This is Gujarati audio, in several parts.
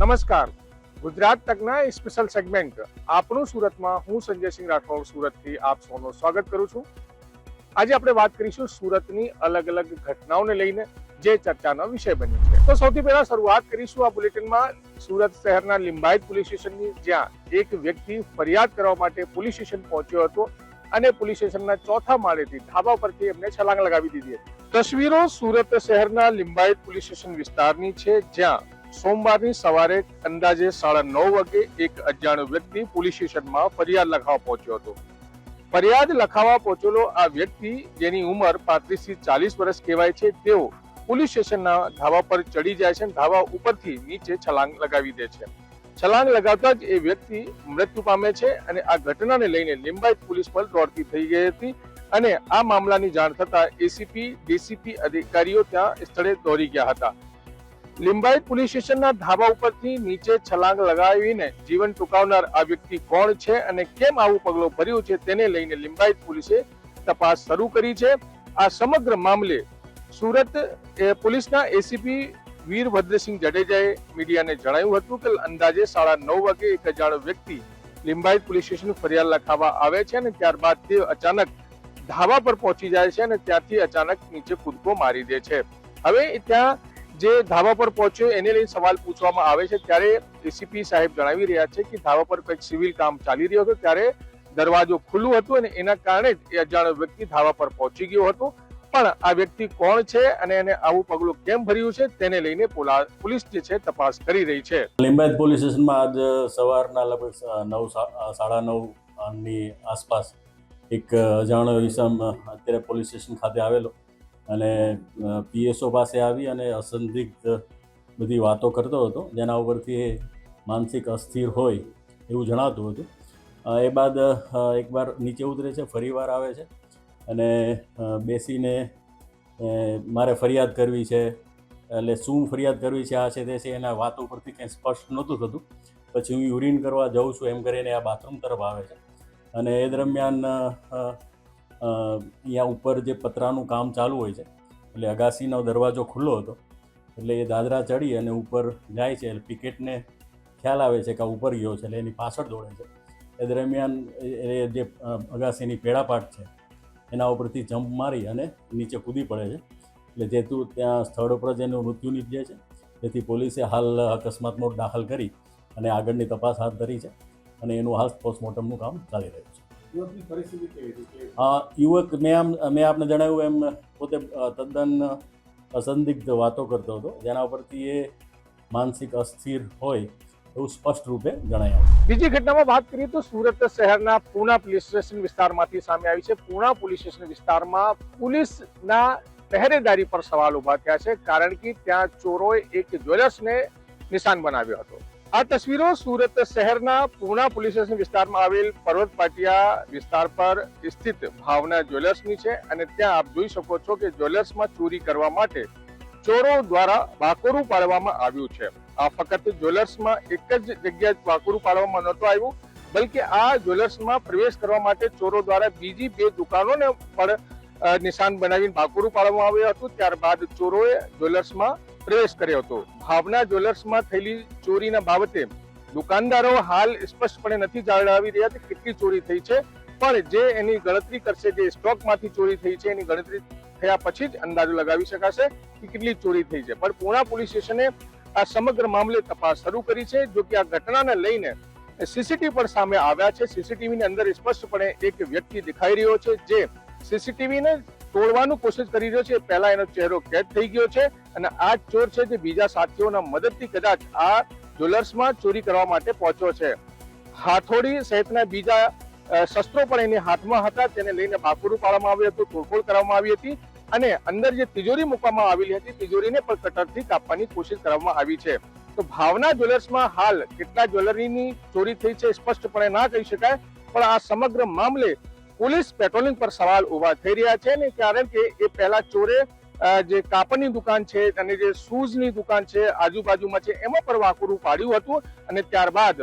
નમસ્કાર. ગુજરાત તકના સ્પેશિયલ સેગમેન્ટ આપણું સુરતમાં હું સંજયસિંહ રાઠોડ સુરતથી આપ સૌનું સ્વાગત કરું છું. આજે આપણે વાત કરીશું સુરતની અલગ અલગ ઘટનાઓને લઈને જે ચર્ચાનો વિષય બન્યો છે. તો સૌથી પહેલા શરૂઆત કરીશું આ બુલેટિનમાં સુરત શહેરના લિંબાયત પોલીસ સ્ટેશનની, જ્યાં એક વ્યક્તિ ફરિયાદ કરવા માટે પોલીસ સ્ટેશન પહોંચ્યો હતો અને પોલીસ સ્ટેશનના ચોથા માળેથી ધાબા પરથી એમને છલાંગ લગાવી દીધી હતી. તસવીરો સુરત શહેરના લિંબાયત પોલીસ સ્ટેશન વિસ્તારની છે, જ્યાં સોમવારની સવારે અંદાજે 9:30 વાગે એક અજાણ્યો વ્યક્તિ પોલીસ સ્ટેશનમાં ફરિયાદ લખાવવા પહોંચ્યો હતો. ફરિયાદ લખાવવા પહોંચેલો આ વ્યક્તિ, જેની ઉંમર 35 થી 40 વર્ષ કહેવાય છે, તેઓ પોલીસ સ્ટેશનના ધાબા પર ચડી જાય છે અને ધાબા ઉપરથી નીચે છલાંગ લગાવી દે છે. છલાંગ લગાવતા જ એ વ્યક્તિ મૃત્યુ પામે છે અને આ ઘટનાને લઈને લિંબાયત પોલીસ પર દોડતી થઈ ગઈ હતી અને આ મામલાની જાણ થતા એસીપી, ડીસીપી અધિકારીઓ ત્યાં સ્થળે દોડી ગયા હતા. લિંબાયત પોલીસ સ્ટેશનના ધાબા ઉપરથી નીચે છલાંગ લગાવીને જીવન ટૂંકાવનાર આ વ્યક્તિ કોણ છે અને કેમ આવું પગલું ભર્યું છે, તેને લઈને લિંબાયત પોલીસે તપાસ શરૂ કરી છે. આ સમગ્ર મામલે સુરત પોલીસના એસીપી વીરભદ્રસિંહ જાડેજાએ મીડિયાને જણાવ્યું હતું કે અંદાજે 9:30 વાગે એક અજાણ્યો વ્યક્તિ લિંબાયત પોલીસ સ્ટેશન ફરિયાદ લખાવવા આવે છે અને ત્યારબાદ તે અચાનક ધાબા પર પહોંચી જાય છે અને ત્યાંથી અચાનક નીચે કૂદકો મારી દે છે. હવે ત્યાં જે ધાબા પર પહોંચ્યો એને લઈને સવાલ પૂછવામાં આવે છે, ત્યારે એસીપી સાહેબ જણાવી રહ્યા છે કે ધાબા પર કંઈક સિવિલ કામ ચાલી રહ્યો હતો, ત્યારે દરવાજો ખુલ્લું હતું અને એના કારણે જ એ અજાણ્યો વ્યક્તિ ધાબા પર પહોંચી ગયો હતો. પણ આ વ્યક્તિ કોણ છે અને એને આવું પગલું કેમ ભર્યું છે, તેને લઈને પોલીસ જે છે તપાસ કરી રહી છે. લિંબાયત પોલીસ સ્ટેશનમાં આજ સવારના લગભગ 9:30 ની આસપાસ એક અજાણ્યો ઈસમ અત્યારે પોલીસ સ્ટેશન ખાતે આવેલો અને પીએસઓ પાસે આવી અને અસંદિગ્ધ બધી વાતો કરતો હતો, જેના ઉપરથી એ માનસિક અસ્થિર હોય એવું જણાતું હતું. એ બાદ એકવાર નીચે ઉતરે છે, ફરીવાર આવે છે અને બેસીને મારે ફરિયાદ કરવી છે, એટલે શું ફરિયાદ કરવી છે, આ છે તે છે, એના વાતો ઉપરથી કંઈ સ્પષ્ટ નહોતું થતું. પછી હું યુરિન કરવા જાઉં છું એમ કરીને આ બાથરૂમ તરફ આવે છે અને એ દરમિયાન અહીંયા ઉપર જે પતરાનું કામ ચાલુ હોય છે, એટલે અગાસીનો દરવાજો ખુલ્લો હતો, એટલે એ દાદરા ચડી અને ઉપર જાય છે. એટલે પિકેટને ખ્યાલ આવે છે કે આ ઉપર ગયો છે, એટલે એની પાછળ દોડે છે. એ દરમિયાન એ જે અગાસીની પેડાપાટ છે એના ઉપરથી જમ્પ મારી અને નીચે કૂદી પડે છે. એટલે જેતું ત્યાં સ્થળ ઉપર જ એનું મૃત્યુ નીપજે છે. તેથી પોલીસે હાલ અકસ્માત નોંધ દાખલ કરી અને આગળની તપાસ હાથ ધરી છે અને એનું હાલ પોસ્ટમોર્ટમનું કામ ચાલી રહ્યું છે. યુવક મેં આપને જણાવ્યું એમ પોતે તદ્દન અસંદિગ્ધ વાતો કરતો હતો, જેના ઉપરથી એ માનસિક અસ્થિર હોય એવું સ્પષ્ટ રૂપે જણાય. બીજી ઘટનામાં વાત કરીએ તો સુરત શહેરના પૂના પોલીસ સ્ટેશન વિસ્તારમાંથી સામે આવી છે. પૂના પોલીસ સ્ટેશન વિસ્તારમાં પોલીસના પહેરેદારી પર સવાલ ઉભા થયા છે, કારણ કે ત્યાં ચોરોએ એક જ્વેલર્સને નિશાન બનાવ્યો હતો. આ તસવીરો સુરત શહેરના પૂના પોલીસ સ્ટેશન વિસ્તારમાં આવેલ પર્વત પાટિયા વિસ્તાર પર સ્થિત ભાવના જ્વેલર્સની છે અને ત્યાં આપ જોઈ શકો છો કે જ્વેલર્સમાં ચોરી કરવા માટે ચોરો દ્વારા બાકોરું પાડવામાં આવ્યું છે. આ ફક્ત જ્વેલર્સમાં એક જ જગ્યાએ બાકોરું પાડવામાં નહોતું આવ્યું, બલકે આ જ્વેલર્સમાં પ્રવેશ કરવા માટે ચોરો દ્વારા બીજી 2 દુકાનોને પણ નિશાન બનાવીને બાકોરું પાડવામાં આવ્યું હતું. ત્યારબાદ ચોરોએ જ્વેલર્સમાં પ્રવેશ કર્યો હતો. ભાવના જ્વેલર્સમાં થયેલી ચોરીના બાબતે દુકાનદારો હાલ સ્પષ્ટપણે નથી જણાવી રહ્યા કે કેટલી ચોરી થઈ છે, પણ જે એની ગણતરી કરશે, જે સ્ટોકમાંથી ચોરી થઈ છે એની ગણતરી થયા પછી જ અંદાજો લગાવી શકાશે કે કેટલી ચોરી થઈ છે. પણ પૂના પોલીસ સ્ટેશને આ સમગ્ર મામલે તપાસ શરૂ કરી છે. જો કે આ ઘટનાને લઈને સીસીટીવી પણ સામે આવ્યા છે. સીસીટીવીની અંદર સ્પષ્ટપણે એક વ્યક્તિ દેખાઈ રહ્યો છે, જે સીસીટીવીને તોડવાનું કોશિશ કરી રહ્યો છે. પહેલા એનો ચહેરો કેદ થઈ ગયો છે અને આ ચોર છે જે બીજા સાથીઓના મદદથી કદાચ આ જ્વેલર્સમાં ચોરી કરવા માટે પહોંચ્યો છે. હાથોડી સહિતના બીજા શસ્ત્રો પણ એની હાથમાં હતા, તેને લઈને બાકોરું પાડવામાં આવ્યું હતું, તોડફોડ કરવામાં આવી હતી અને અંદર જે તિજોરી મૂકવામાં આવેલી હતી, તિજોરીને પણ કટરથી કાપવાની કોશિશ કરવામાં આવી છે. તો ભાવના જ્વેલર્સમાં હાલ કેટલા જ્વેલરીની ચોરી થઈ છે સ્પષ્ટપણે ના કહી શકાય, પણ આ સમગ્ર મામલે પોલીસ પેટ્રોલિંગ પર સવાલ ઉભા થઈ રહ્યા છે ને, કારણ કે એ પહેલા ચોરે જે કાપડની દુકાન છે અને જે શૂઝની દુકાન છે આજુબાજુમાં છે એમાં પણ વાકુરું પાડ્યું હતું અને ત્યારબાદ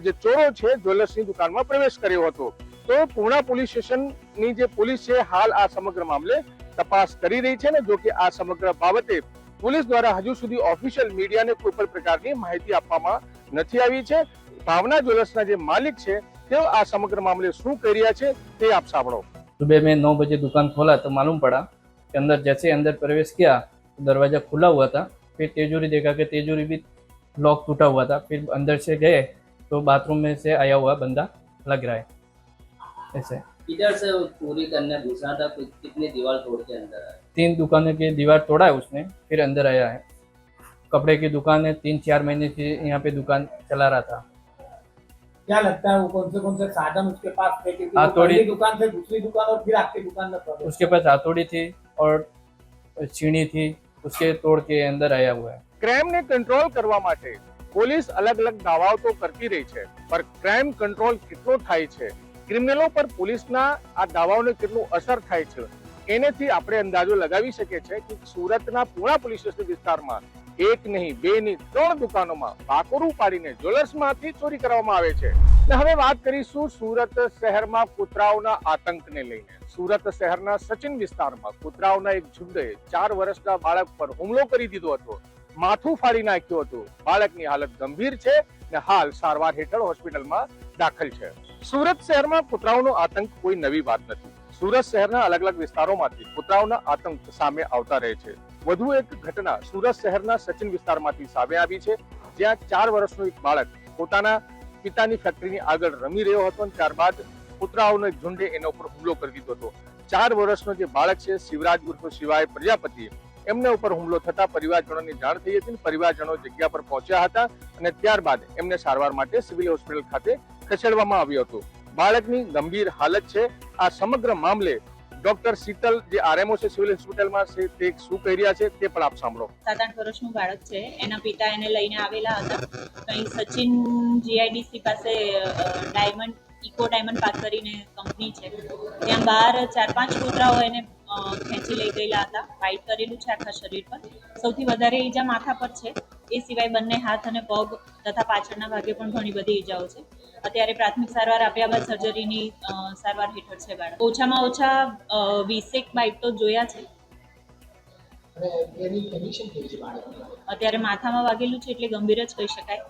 જે ચોરો છે જ્વેલર્સની દુકાનમાં પ્રવેશ કર્યો હતો. તો પૂના પોલીસ સ્ટેશનની જે પોલીસ છે હાલ આ સમગ્ર મામલે તપાસ કરી રહી છે ને, જો કે આ સમગ્ર બાબતે પોલીસ દ્વારા હજુ સુધી ઓફિશિયલ મીડિયાને કોઈ પણ પ્રકારની માહિતી આપવામાં નથી આવી છે. ભાવના જ્વેલર્સના જે માલિક છે તેઓ આ સમગ્ર મામલે શું કરી રહ્યા છે તે આપ સાંભળો. सुबह में 9 बजे दुकान खोला तो मालूम पड़ा कि अंदर प्रवेश किया तो दरवाज़ा खुला हुआ था। फिर तिजोरी देखा कि तिजोरी भी लॉक टूटा हुआ था। फिर अंदर से गए तो बाथरूम में से आया हुआ बंदा लग रहा है ऐसे। इधर से चोरी करने घुसा था, कितनी दीवार तोड़ के अंदर आया? 3 दुकानों की दीवार तोड़ा है उसने, फिर अंदर आया है। कपड़े की दुकान है, 3-4 महीने से यहाँ पे दुकान चला रहा था। क्या लगता है वो कौन से साधन उसके पास थे? क्योंकि वो हाथौड़ी- पहली दुकान से दूसरी दुकान और फिर आपकी दुकान में प्रवेश। उसके पास हथौड़ी थी और छीनी थी, उसके तोड़ के अंदर आया हुआ है। ક્રાઇમને કંટ્રોલ કરવા માટે પોલીસ અલગ અલગ દાવાઓ તો કરતી રહી છે, પણ ક્રાઇમ કંટ્રોલ કેટલો થાય છે, ક્રિમિનલો પર પોલીસના આ દાવાઓને કેટલું અસર થાય છે, એનેથી આપણે અંદાજો લગાવી શકીએ છીએ કે સુરતના પૂણા પોલીસ સ્ટેશન વિસ્તારમાં એક નહીં, બે નહીં, 3 દુકાનોમાં બાકોરું પાડીને જ્વેલર્સમાંથી ચોરી કરવામાં આવે છે. ને હવે વાત કરીશું સુરત શહેરમાં કૂતરાઓના આતંકને લઈને. સુરત શહેરના સચિન વિસ્તારમાં કૂતરાઓના એક ઝુંડે 4 વર્ષના બાળક પર હુમલો કરી દીધો હતો, માથું ફાડી નાખ્યું હતું. બાળકની હાલત ગંભીર છે ને હાલ સારવાર હેઠળ હોસ્પિટલમાં દાખલ છે. સુરત શહેરમાં કૂતરાઓનો આતંક કોઈ નવી વાત નથી. સુરત શહેરના અલગ અલગ વિસ્તારોમાંથી કૂતરાઓના આતંક સામે આવતા રહે છે. વધુ એક ઘટના સુરત શહેરના સચિન વિસ્તારમાંથી સામે આવી છે, જ્યાં 4 વર્ષનું એક બાળક પોતાના પિતાની ફેક્ટરીની આગળ રમી રહ્યો હતો અને ત્યારબાદ કૂતરાઓનો એક ઝુંડે એના ઉપર હુમલો કરી દીધો હતો. 4 વર્ષનો જે બાળક છે શિવરાજ ઉર્ફ શિવાય પ્રજાપતિ, એમના ઉપર હુમલો થતા પરિવારજનોની જાણ થઈ હતી. પરિવારજનો જગ્યા પર પહોંચ્યા હતા અને ત્યારબાદ એમને સારવાર માટે સિવિલ હોસ્પિટલ ખાતે ખસેડવામાં આવ્યો હતો. બાળકની ગંભીર હાલત છે. આ સમગ્ર મામલે ડોક્ટર શીતલ જે આરએમઓ છે સિવિલ હોસ્પિટલમાં છે તે શું કહી રહ્યા છે તે પણ આપ સાંભળો. 7-8 વર્ષનું બાળક છે. એના પિતા એને લઈને આવેલા હતા. કંઈ સચિન જીઆઈડીસી પાસે ઇકો ડાયમંડ પાર્ક કરીને કંપની છે, ત્યાં બહાર 4-5 કૂતરાઓ એને ખેંચી લઈ ગયેલા હતા. બાઇટ કરેલું છે આખા શરીર પર. સૌથી વધારે ઈજા માથા પર છે. એ સિવાય બંને હાથ અને પગ તથા પાછળના ભાગે પણ ઘણી બધી ઈજાઓ છે. અત્યારે પ્રાથમિક સારવાર આપ્યા બાદ સર્જરીની સારવાર હેઠળ છે બાળક. ઓછામાં ઓછા 20 બાઇટ તો જોયા છે. અત્યારે માથામાં વાગેલું છે એટલે ગંભીર જ કહી શકાય,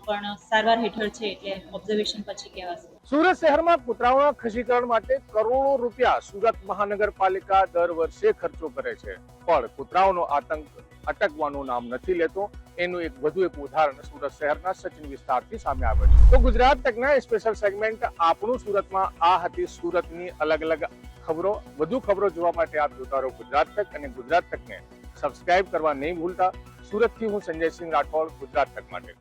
પણ સારવાર હેઠળ છે એટલે ઓબ્ઝર્વેશન પછી કહેવાશે. સુરત શહેરમાં કૂતરાઓના ખસીકરણ માટે કરોડો રૂપિયા સુરત મહાનગરપાલિકા દર વર્ષે ખર્ચો કરે છે, પણ કૂતરાઓનો આતંક અટકવાનું નામ નથી લેતો. એનું એક વધુ એક ઉદાહરણ સુરત શહેરના સચિન વિસ્તારથી સામે આવે છે. તો ગુજરાત તકના સ્પેશિયલ સેગમેન્ટ આપણું સુરતમાં આ હતી સુરતની અલગ અલગ ખબરો. વધુ ખબરો જોવા માટે આપ જોતા રહો ગુજરાત તક અને ગુજરાત તકને સબસ્ક્રાઇબ કરવા નહીં ભૂલતા. સુરતથી હું સંજયસિંહ રાઠોડ, ગુજરાત તક માટે.